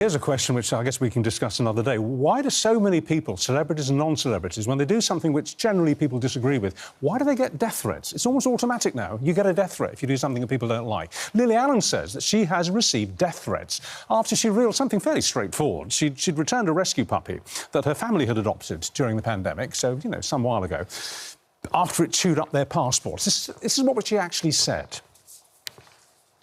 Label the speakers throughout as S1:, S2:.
S1: Here's a question which I guess we can discuss another day. Why do so many people, celebrities and non-celebrities, when they do something which generally people disagree with, why do they get death threats? It's almost automatic now. You get a death threat if you do something that people don't like. Lily Allen says that she has received death threats after she revealed something fairly straightforward. She'd returned a rescue puppy that her family had adopted during the pandemic, so, you know, some while ago, after it chewed up their passports. This is what she actually said.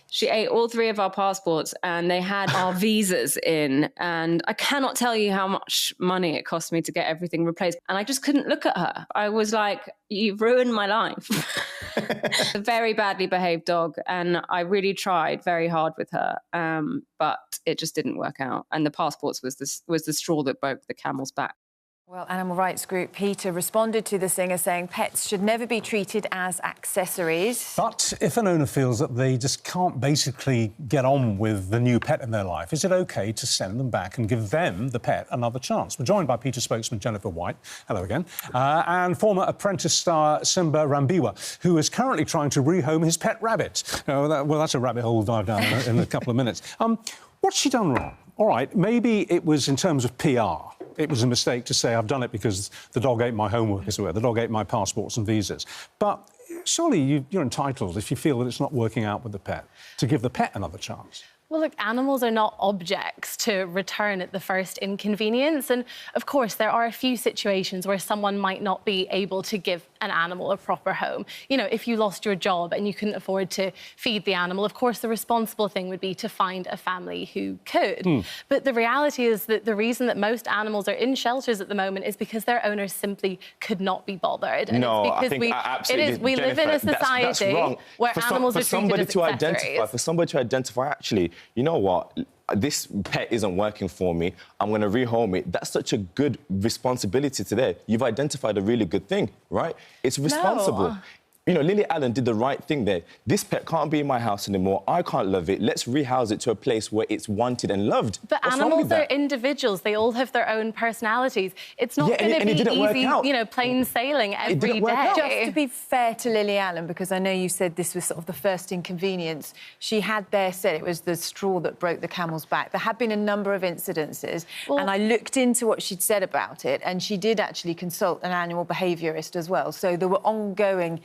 S2: She ate all three of our passports and they had our visas in. And I cannot tell you how much money it cost me to get everything replaced. And I just couldn't look at her. I was like, you've ruined my life. A very badly behaved dog. And I really tried very hard with her. But it just didn't work out. And the passports was the straw that broke the camel's back.
S3: Well, animal rights group PETA responded to the singer saying pets should never be treated as accessories.
S1: But if an owner feels that they just can't basically get on with the new pet in their life, is it OK to send them back and give them, the pet, another chance? We're joined by PETA spokesman Jennifer White, hello again, and former Apprentice star Simba Rambiwa, who is currently trying to rehome his pet rabbit. Well, that's a rabbit hole we'll dive down in a couple of minutes. What's she done wrong? All right, maybe it was in terms of PR. It was a mistake to say, I've done it because the dog ate my homework, as it were, the dog ate my passports and visas. But surely you're entitled, if you feel that it's not working out with the pet, to give the pet another chance.
S4: Well, look, animals are not objects to return at the first inconvenience. And, of course, there are a few situations where someone might not be able to give an animal a proper home. You know, if you lost your job and you couldn't afford to feed the animal, of course, the responsible thing would be to find a family who could. But the reality is that the reason that most animals are in shelters at the moment is because their owners simply could not be bothered. And
S5: no,
S4: it's because
S5: I think absolutely,
S4: we live in a society where animals are treated as accessories.
S5: For somebody to identify, actually, you know what? This pet isn't working for me. I'm going to rehome it. That's such a good responsibility today. You've identified a really good thing, right? It's responsible.
S4: No.
S5: You know, Lily Allen did the right thing there. This pet can't be in my house anymore. I can't love it. Let's rehouse it to a place where it's wanted and loved.
S4: But animals are individuals. They all have their own personalities. It's not going to be easy, you know, plain sailing every day.
S3: Just to be fair to Lily Allen, because I know you said this was sort of the first inconvenience, she had there said it was the straw that broke the camel's back. There had been a number of incidences, and I looked into what she'd said about it, and she did actually consult an animal behaviourist as well. So there were ongoing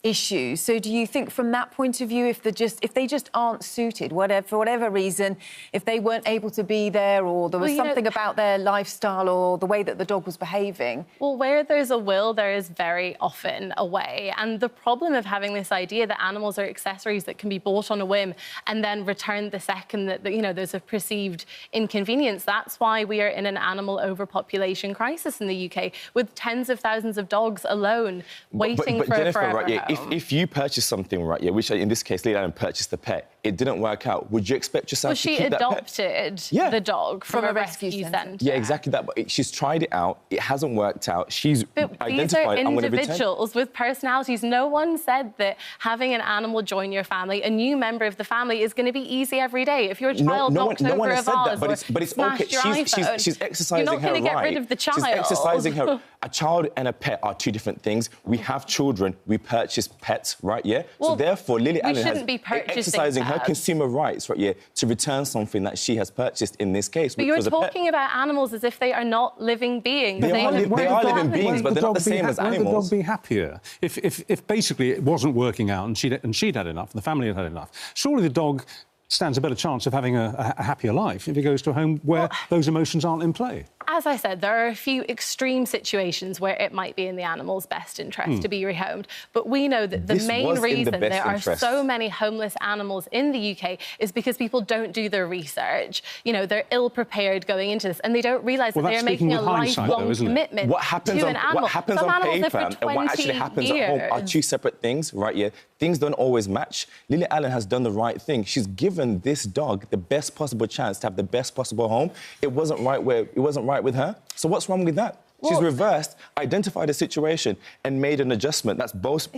S3: issues. So do you think from that point of view, if they just aren't suited, for whatever reason, if they weren't able to be there, or there was something about their lifestyle or the way that the dog was behaving?
S4: Well, where there's a will, there is very often a way. And the problem of having this idea that animals are accessories that can be bought on a whim and then returned the second that you know, there's a perceived inconvenience, that's why we are in an animal overpopulation crisis in the UK, with tens of thousands of dogs alone waiting for
S5: Jennifer,
S4: a forever
S5: right,
S4: home.
S5: If you purchase something, right, which in this case, Lily Allen purchased the pet, it didn't work out, would you expect yourself to keep that pet?
S4: Well, she adopted the dog from a rescue centre.
S5: Yeah, exactly that. But she's tried it out. It hasn't worked out. She's identified,
S4: these are individuals with personalities. No one said that having an animal join your family, a new member of the family, is going to be easy every day. If your child knocked over a vase or smashed your iPhone,
S5: she's exercising her right.
S4: You're not going to get rid of the child.
S5: She's exercising her... A child and a pet are two different things. We have children. We purchase pets, right, yeah?
S4: Well,
S5: so therefore, Lily Allen
S4: shouldn't be
S5: exercising her consumer rights, right, yeah, to return something that she has purchased in this case,
S4: but you're talking about animals as if they are not living beings.
S5: They are living beings, but they're not the same as animals.
S1: Would the dog be happier if basically it wasn't working out and she'd had enough, and the family had had enough? Surely the dog stands a better chance of having a happier life if he goes to a home where those emotions aren't in play.
S4: As I said, there are a few extreme situations where it might be in the animal's best interest to be rehomed. But we know that the main reason there are so many homeless animals in the UK is because people don't do their research. You know, they're ill-prepared going into this, and they don't realise that they are making a lifelong commitment to an animal.
S5: What happens on paper and what actually happens at home are two separate things, right? Yeah, things don't always match. Lily Allen has done the right thing. She's given this dog the best possible chance to have the best possible home. It wasn't right with her. So what's wrong with that? She's reversed, identified a situation and made an adjustment. That's both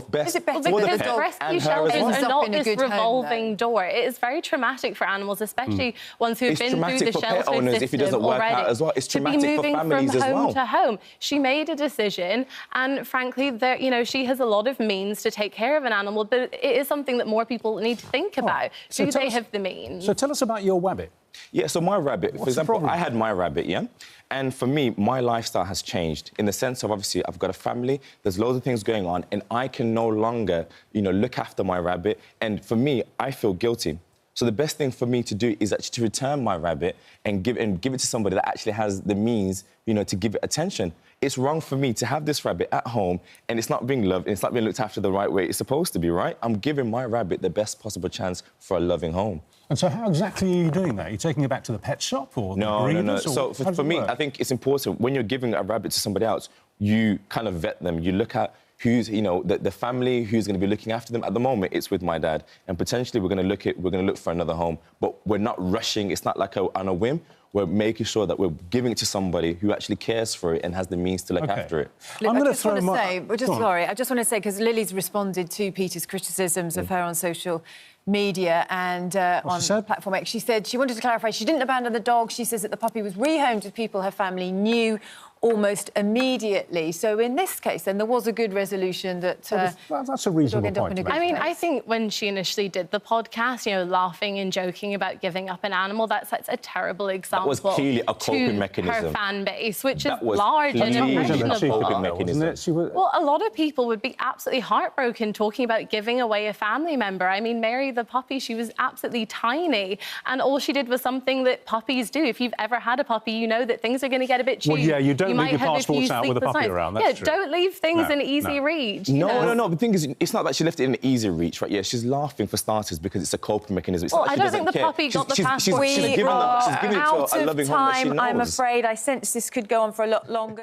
S5: best for the pet
S4: rescue
S5: and her as well.
S4: shelters are not this revolving door. It is very traumatic for animals, especially ones who've been through the shelter system
S5: if it doesn't work
S4: already.
S5: Out as well. It's traumatic
S4: to be moving
S5: for families
S4: from home
S5: as well.
S4: to home. She made a decision, and frankly, you know, she has a lot of means to take care of an animal, but it is something that more people need to think about. Do they have the means?
S1: So tell us about your wabbit.
S5: Yeah, so my rabbit, for example, I had my rabbit, yeah? And for me, my lifestyle has changed in the sense of, obviously, I've got a family, there's loads of things going on, and I can no longer, you know, look after my rabbit. And for me, I feel guilty. So the best thing for me to do is actually to return my rabbit and give it to somebody that actually has the means, you know, to give it attention. It's wrong for me to have this rabbit at home and it's not being loved and it's not being looked after the right way it's supposed to be, right? I'm giving my rabbit the best possible chance for a loving home.
S1: And so how exactly are you doing that? Are you taking it back to the pet shop or the breeders?
S5: No.
S1: Or
S5: So for me, I think it's important when you're giving a rabbit to somebody else, you kind of vet them. You look at who's, you know, the family, who's going to be looking after them. At the moment, it's with my dad. And potentially we're going to look for another home. But we're not rushing. It's not like on a whim. We're making sure that we're giving it to somebody who actually cares for it and has the means to look after it.
S3: Look, I just want to say, because Lily's responded to Peter's criticisms of her on social media and on Platform X. She said she wanted to clarify she didn't abandon the dog. She says that the puppy was rehomed with people her family knew almost immediately. So in this case, then, there was a good resolution that...
S1: that's a reasonable point.
S4: I mean, I think when she initially did the podcast, you know, laughing and joking about giving up an animal, that's a terrible example.
S5: That was clearly a coping mechanism.
S4: Her fan base, which is large and impressionable. Well, a lot of people would be absolutely heartbroken talking about giving away a family member. I mean, Mary the puppy, she was absolutely tiny, and all she did was something that puppies do. If you've ever had a puppy, you know that things are going to get a bit chewy.
S1: Well, yeah, you don't leave your passports out with a puppy around, that's true.
S4: Don't leave things in easy reach.
S5: No. The thing is, it's not that she left it in easy reach, right? Yeah, she's laughing for starters because it's a coping mechanism. It's
S4: I don't think the puppy got the passport.
S5: She's giving it to a loving home that she knows.
S3: I'm afraid. I sense this could go on for a lot longer.